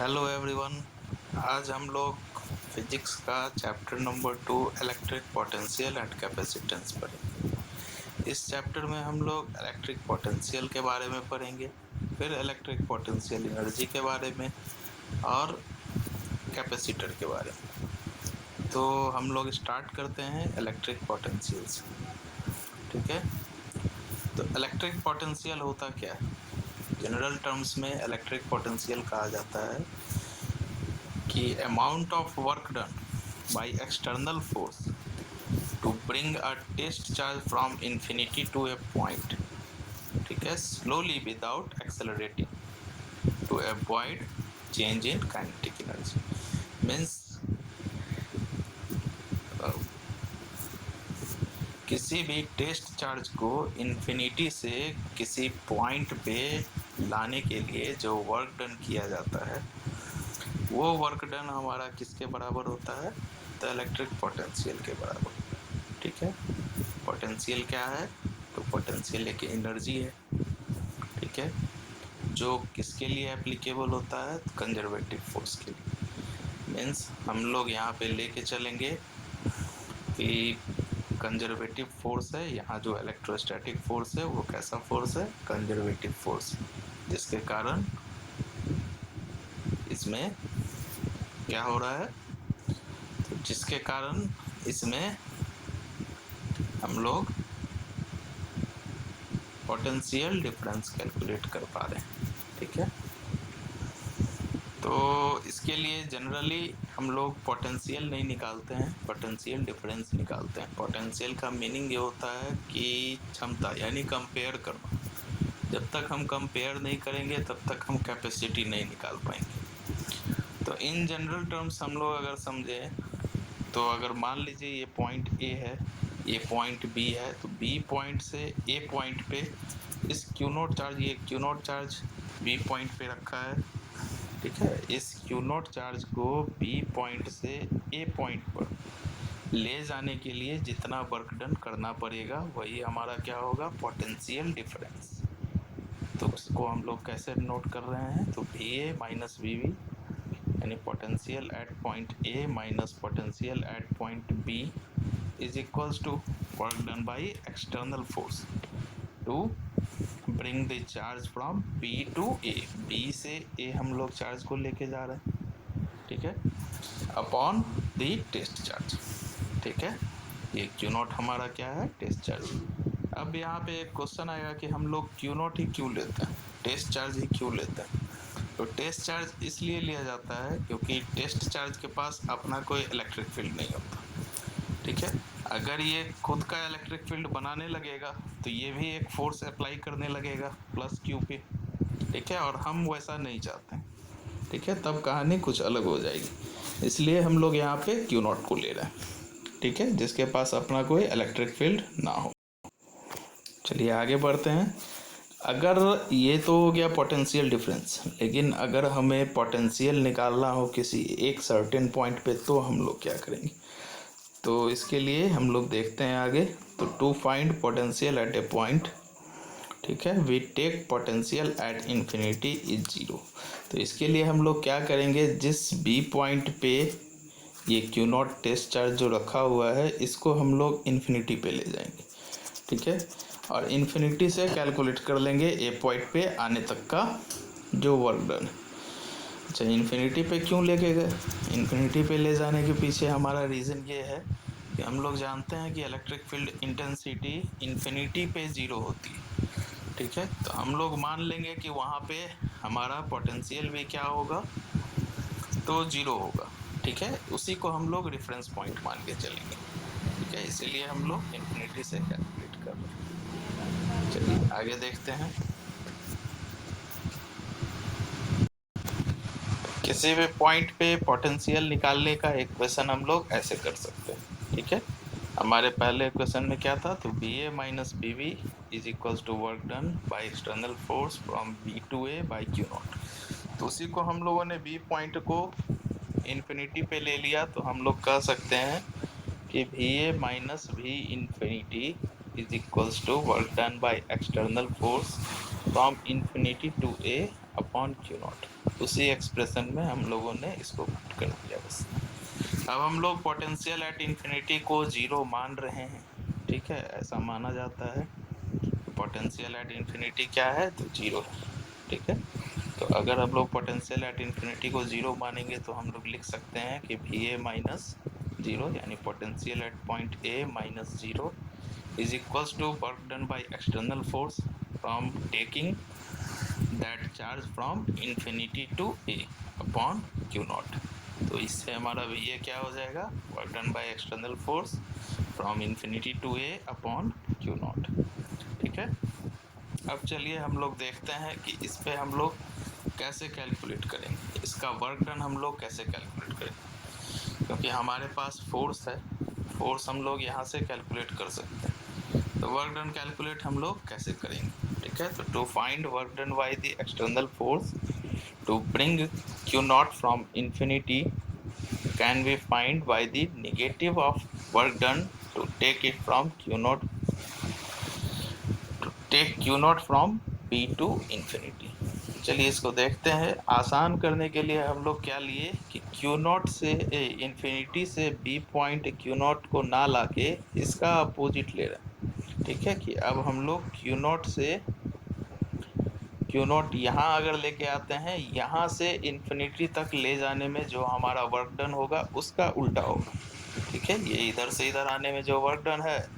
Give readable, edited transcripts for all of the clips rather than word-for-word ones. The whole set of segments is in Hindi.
Hello everyone. आज हम लोग फिजिक्स का chapter number 2 electric potential and capacitance पढ़ेंगे। इस चैप्टर में हम लोग इलेक्ट्रिक पोटेंशियल के बारे में पढ़ेंगे, फिर इलेक्ट्रिक पोटेंशियल एनर्जी के बारे में और कैपेसिटर के बारे में। तो हम लोग स्टार्ट करते हैं इलेक्ट्रिक पोटेंशियल से। ठीक है, तो इलेक्ट्रिक पोटेंशियल होता क्या है? जनरल टर्म्स में इलेक्ट्रिक पोटेंशियल कहा जाता है कि amount of work done by external force to bring a test charge from infinity to a point, ठीक है, slowly without accelerating to avoid change in kinetic energy. Means किसी भी टेस्ट चार्ज को इंफिनिटी से किसी पॉइंट पे लाने के लिए जो वर्क डन किया जाता है वो वर्क डन हमारा किसके बराबर होता है? तो इलेक्ट्रिक पोटेंशियल के बराबर। ठीक है, पोटेंशियल क्या है? तो पोटेंशियल एक एनर्जी है, ठीक है, जो किसके लिए एप्लीकेबल होता है? कंजर्वेटिव फोर्स के लिए। मीन्स हम लोग यहाँ पे लेके चलेंगे कि कंजर्वेटिव फोर्स है, यहाँ जो इलेक्ट्रोस्टैटिक फोर्स है वो कैसा फोर्स है? कंजर्वेटिव फोर्स, जिसके कारण इसमें क्या हो रहा है? तो जिसके कारण इसमें हम लोग पोटेंशियल डिफरेंस कैलकुलेट कर पा रहे हैं। ठीक है, तो इसके लिए जनरली हम लोग पोटेंशियल नहीं निकालते हैं, पोटेंशियल डिफरेंस निकालते हैं। पोटेंशियल का मीनिंग ये होता है कि क्षमता, यानी कंपेयर करना। जब तक हम कंपेयर नहीं करेंगे तब तक हम कैपेसिटी नहीं निकाल पाएंगे। तो इन जनरल टर्म्स हम लोग अगर समझे तो अगर मान लीजिए ये पॉइंट ए है, ये पॉइंट बी है, तो बी पॉइंट से ए पॉइंट पे इस क्यू नोट चार्ज, ये q naught charge B point पे रखा है। ठीक है, इस क्यू नोट चार्ज को बी पॉइंट से ए पॉइंट पर ले जाने के लिए जितना वर्क डन करना पड़ेगा वही हमारा क्या होगा? Potential difference. तो उसको हम लोग कैसे नोट कर रहे हैं? तो V A minus V B, यानी potential at point A minus potential at point B is equals to work done by external force to bring the charge from B to A. B से ए हम लोग चार्ज को लेके जा रहे हैं, ठीक है, अपॉन द टेस्ट चार्ज। ठीक है, ये क्यू नॉट हमारा क्या है? Test charge. अब यहाँ पे एक क्वेश्चन आएगा कि हम लोग क्यू नॉट ही क्यों लेते हैं, टेस्ट चार्ज ही क्यों लेते हैं? तो टेस्ट चार्ज इसलिए लिया जाता है क्योंकि टेस्ट चार्ज के पास अपना कोई इलेक्ट्रिक फील्ड नहीं होता। ठीक है, अगर ये खुद का इलेक्ट्रिक फील्ड बनाने लगेगा तो ये भी एक फोर्स अप्लाई करने लगेगा प्लस क्यू पे। ठीक है, और हम वैसा नहीं चाहते हैं। ठीक है, तब कहानी कुछ अलग हो जाएगी, इसलिए हम लोग यहाँ पे क्यू नॉट को ले रहे हैं। ठीक है, जिसके पास अपना कोई इलेक्ट्रिक फील्ड ना हो। चलिए आगे बढ़ते हैं। अगर ये तो हो गया पोटेंशियल डिफरेंस, लेकिन अगर हमें पोटेंशियल निकालना हो किसी एक सर्टेन पॉइंट पे तो हम लोग क्या करेंगे? तो इसके लिए हम लोग देखते हैं आगे। तो to find potential at A point, ठीक है, we take potential at infinity is zero. तो इसके लिए हम लोग क्या करेंगे? जिस बी पॉइंट पे ये क्यू नॉट टेस्ट चार्ज जो रखा हुआ है इसको हम लोग इन्फिनिटी पे ले जाएंगे। ठीक है, और इन्फिनिटी से कैलकुलेट कर लेंगे ए पॉइंट पे आने तक का जो वर्क डन। अच्छा, इन्फिनिटी पे क्यों लेके गए? इन्फिनिटी पे ले जाने के पीछे हमारा रीज़न ये है कि हम लोग जानते हैं कि इलेक्ट्रिक फील्ड इंटेंसिटी इन्फिनिटी पे ज़ीरो होती है। ठीक है, तो हम लोग मान लेंगे कि वहाँ पे हमारा पोटेंशियल भी क्या होगा? तो ज़ीरो होगा। ठीक है, उसी को हम लोग रेफरेंस पॉइंट मान के चलेंगे। ठीक है, इसीलिए हम लोग इन्फिनिटी से कैलकुलेट कर रहे हैं। चलिए आगे देखते हैं। किसी भी पॉइंट पे पोटेंशियल निकालने का इक्वेशन हम लोग ऐसे कर सकते हैं। ठीक है, हमारे पहले इक्वेशन में क्या था? तो B A minus B B is equals to work done by external force from B to A by q naught. तो उसी को हम लोगों ने बी पॉइंट को इन्फिनिटी पे ले लिया, तो हम लोग कह सकते हैं कि V A minus V infinity is equals to work done by external force from infinity to A upon Q naught. उसी एक्सप्रेशन में हम लोगों ने इसको पुट कर दिया बस। अब हम लोग पोटेंशियल एट इन्फिनिटी को 0 मान रहे हैं, ठीक है, ऐसा माना जाता है। पोटेंशियल एट इन्फिनिटी क्या है, तो 0 है, ठीक है। तो अगर हम लोग पोटेंशियल एट इन्फिनिटी को 0 मानेंगे तो हम लोग लिख सकते हैं कि VA माइनस 0 यानी potential at point A minus 0 is equals to work done by external force from taking that charge from infinity to A upon Q0। तो इससे हमारा VA क्या हो जाएगा, work done by external force from infinity to A upon Q0, ठीक है। अब चलिए हम लोग देखते हैं कि इस पे हम लोग कैसे कैलकुलेट करेंगे, इसका वर्क डन हम लोग कैसे कैलकुलेट करेंगे, क्योंकि हमारे पास फोर्स है, फोर्स हम लोग यहाँ से कैलकुलेट कर सकते हैं। तो वर्क डन कैलकुलेट हम लोग कैसे करेंगे, ठीक है। तो to find work done by the external force to bring Q0 from infinity can be find by the negative of work done to take it फ्रॉम Q0 from B to infinity. चलिए इसको देखते हैं। आसान करने के लिए हम लोग क्या लिए कि Q0 से इन्फिनिटी से B पॉइंट Q0 को ना लाके इसका अपोजिट ले रहे हैं, ठीक है। कि अब हम लोग Q0 से Q0 यहाँ अगर लेके आते हैं, यहाँ से इन्फिनिटी तक ले जाने में जो हमारा वर्क डन होगा उसका उल्टा होगा, ठीक है। ये इधर से इधर आने में जो वर्क डन है,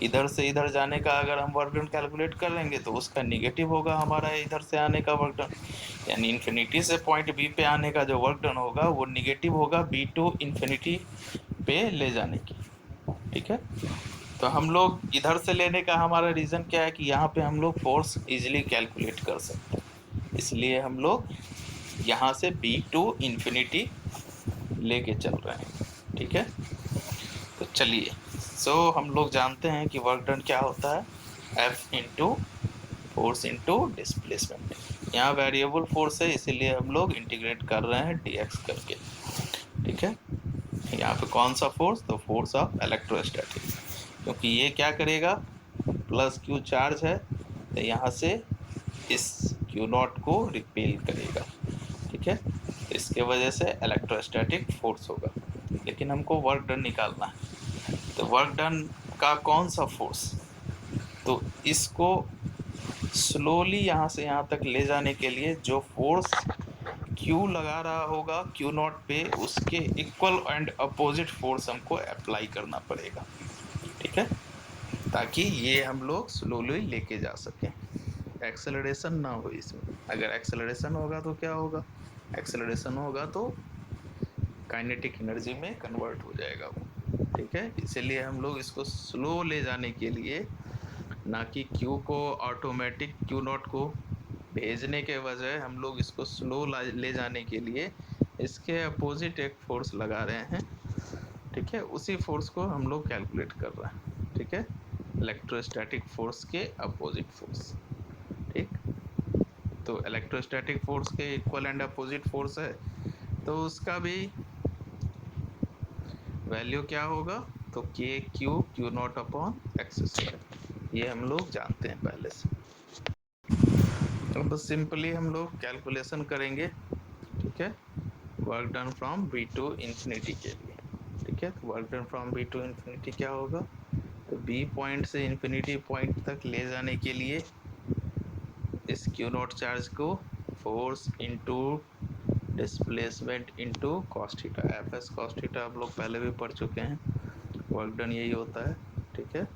इधर से इधर जाने का अगर हम वर्क डन कैलकुलेट करेंगे तो उसका निगेटिव होगा हमारा इधर से आने का वर्क डन, यानी इन्फिनिटी से पॉइंट बी पे आने का जो वर्क डन होगा वो निगेटिव होगा बी टू इन्फिनिटी पे ले जाने की, ठीक है। तो हम लोग इधर से लेने का हमारा रीज़न क्या है कि यहाँ पे हम लोग फोर्स इजीली कैलकुलेट कर सकते हैं, इसलिए हम लोग यहाँ से बी टू इन्फिनिटी लेके चल रहे हैं, ठीक है। तो चलिए, हम लोग जानते हैं कि वर्क डन क्या होता है, F into force into displacement. यहाँ वेरिएबल फोर्स है इसीलिए हम लोग इंटीग्रेट कर रहे हैं dx करके, ठीक है। यहाँ पे कौन सा फोर्स, तो फोर्स ऑफ इलेक्ट्रोस्टैटिक, क्योंकि ये क्या करेगा, प्लस Q चार्ज है तो यहाँ से इस Q0 को रिपेल करेगा, ठीक है। इसके वजह से इलेक्ट्रोस्टैटिक फोर्स होगा, लेकिन हमको वर्क डन निकालना है। तो वर्क डन का कौन सा फोर्स, तो इसको स्लोली यहाँ से यहाँ तक ले जाने के लिए जो फोर्स Q लगा रहा होगा Q0 पे, उसके इक्वल एंड अपोजिट फोर्स हमको अप्लाई करना पड़ेगा, ठीक है, ताकि ये हम लोग स्लोली लेके जा सकें, एक्सेलरेशन ना हो इसमें। अगर एक्सेलरेशन होगा तो क्या होगा, एक्सेलरेशन होगा तो काइनेटिक एनर्जी में कन्वर्ट हो जाएगा वो, ठीक है। इसीलिए हम लोग इसको स्लो ले जाने के लिए, ना कि Q को ऑटोमेटिक Q0 को भेजने के बजाय हम लोग इसको स्लो ले जाने के लिए इसके अपोजिट एक फोर्स लगा रहे हैं, ठीक है। उसी फोर्स को हम लोग कैलकुलेट कर रहे हैं, ठीक है, इलेक्ट्रोस्टैटिक फोर्स के अपोजिट फोर्स, ठीक। तो इलेक्ट्रोस्टैटिक फोर्स के इक्वल एंड अपोजिट फोर्स है तो उसका भी वैल्यू क्या होगा, तो Q0 अपॉन एक्स स्क्वायर, ये हम लोग जानते हैं पहले से। तो बस सिंपली हम लोग कैलकुलेशन करेंगे, ठीक है, work done from B to infinity के लिए, ठीक है। तो work done from B to infinity क्या होगा, तो B पॉइंट से इन्फिनिटी पॉइंट तक ले जाने के लिए इस Q0 चार्ज को force into displacement into cos theta, Fs cos theta आप लोग पहले भी पढ़ चुके हैं, वर्क डन यही होता है, ठीक है।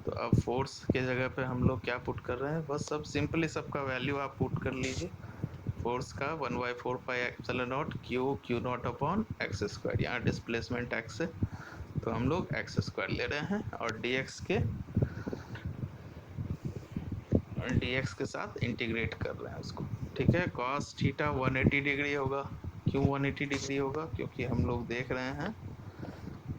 तो अब फोर्स के जगह पे हम लोग क्या पुट कर रहे हैं, बस सब सिंपली सबका वैल्यू आप पुट कर लीजिए। फोर्स का 1/4πε0 Q0 अपॉन एक्स स्क्वायर, यहाँ डिस्प्लेसमेंट एक्स है तो हम लोग एक्स स्क्वायर ले रहे हैं, और dx के साथ इंटीग्रेट कर रहे हैं उसको, ठीक है। कॉस थीटा 180 डिग्री होगा, क्यों 180 डिग्री होगा, क्योंकि हम लोग देख रहे हैं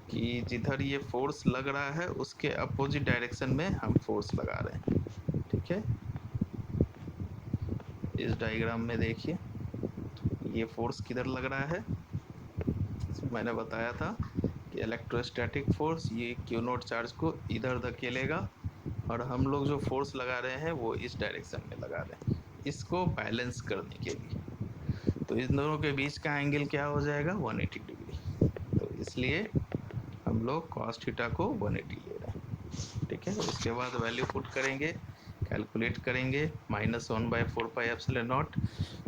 कि जिधर ये फोर्स लग रहा है उसके अपोजिट डायरेक्शन में हम फोर्स लगा रहे हैं, ठीक है। इस डायग्राम में देखिए ये फोर्स किधर लग रहा है, मैंने बताया था कि इलेक्ट्रोस्टैटिक फोर्स ये Q0 चार्ज को इधर धकेलेगा, और हम लोग जो फोर्स लगा रहे हैं वो इस डायरेक्शन में लगा रहे हैं, इसको बैलेंस करने के लिए, तो इन दोनों के बीच का एंगल क्या हो जाएगा 180 डिग्री। तो इसलिए हम लोग cos थीटा को 180 ले रहे हैं। ठीक है, उसके बाद वैल्यू पुट करेंगे, कैलकुलेट करेंगे, -1/4πε0।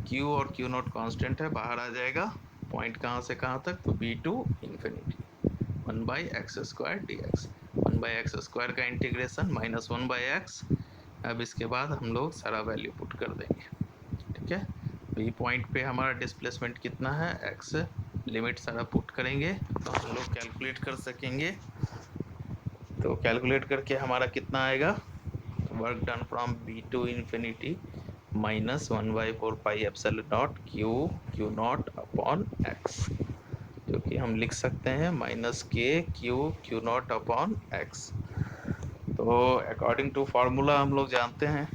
Q और Q नॉट कांस्टेंट है, बाहर आ जाएगा। पॉइंट कहाँ से कहाँ तक, तो B to infinity, 1/x² dx, 1/x² का इंटीग्रेशन -1/x। अब इसके बाद हम लोग सारा वैल्यू पुट कर देंगे। ठीक है, बी पॉइंट पे हमारा डिस्प्लेसमेंट कितना है, x। लिमिट सारा पुट करेंगे तो हम लोग कैलकुलेट कर सकेंगे। तो कैलकुलेट करके हमारा कितना आएगा, work done from B to infinity -1/4πε0 Q not upon x, जो कि हम लिख सकते हैं -k Q not upon x। तो अकॉर्डिंग टू फार्मूला हम लोग जानते हैं।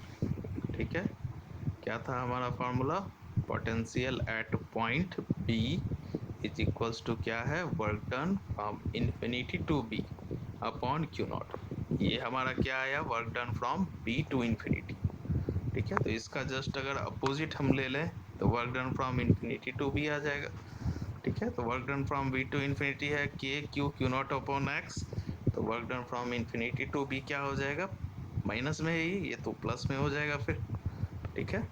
ठीक है, क्या था हमारा फार्मूला, potential at point B is equals to क्या है, work done from infinity to B upon Q not. ये हमारा क्या आया, work done from B to infinity. ठीक है, तो इसका जस्ट अगर अपोजिट हम ले लें तो work done from infinity to B आ जाएगा। ठीक है, तो work done from B to infinity है K Q not upon X. तो work done from infinity to B क्या हो जाएगा, माइनस में है ये तो प्लस में हो जाएगा फिर। ठीक है,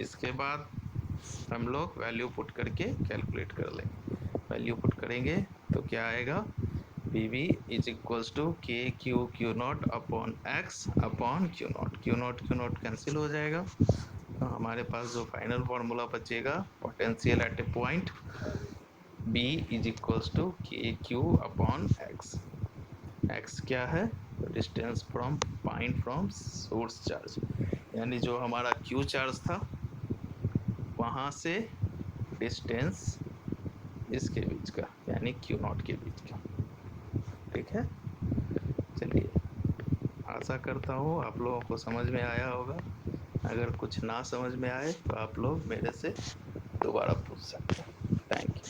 इसके बाद हम लोग वैल्यू पुट करके कैलकुलेट कर लेंगे। वैल्यू पुट करेंगे तो क्या आएगा, B B is equals to K Q not upon X upon Q not cancel हो जाएगा। तो हमारे पास जो फाइनल फॉर्मूला बचेगा, potential at A point B is equals to K Q upon X. X क्या है, distance from point from source charge, यानी जो हमारा क्यू चार्ज था वहाँ से डिस्टेंस इसके बीच का, यानी क्यू नॉट के बीच का। ठीक है, चलिए, आशा करता हूँ आप लोगों को समझ में आया होगा। अगर कुछ ना समझ में आए तो आप लोग मेरे से दोबारा पूछ सकते हैं। Thank you.